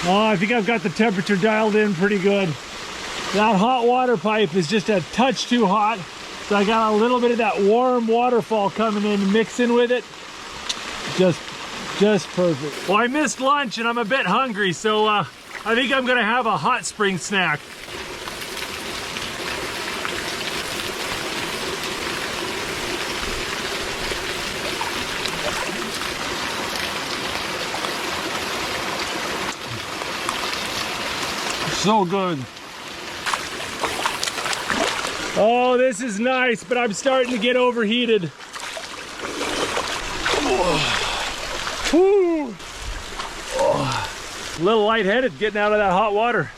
Oh, I think I've got the temperature dialed in pretty good. That hot water pipe is just a touch too hot. So I got a little bit of that warm waterfall coming in, mixing with it. Just perfect. Well, I missed lunch and I'm a bit hungry, so I think I'm gonna have a hot spring snack. So good. Oh, this is nice, but I'm starting to get overheated. Oh. A little lightheaded getting out of that hot water.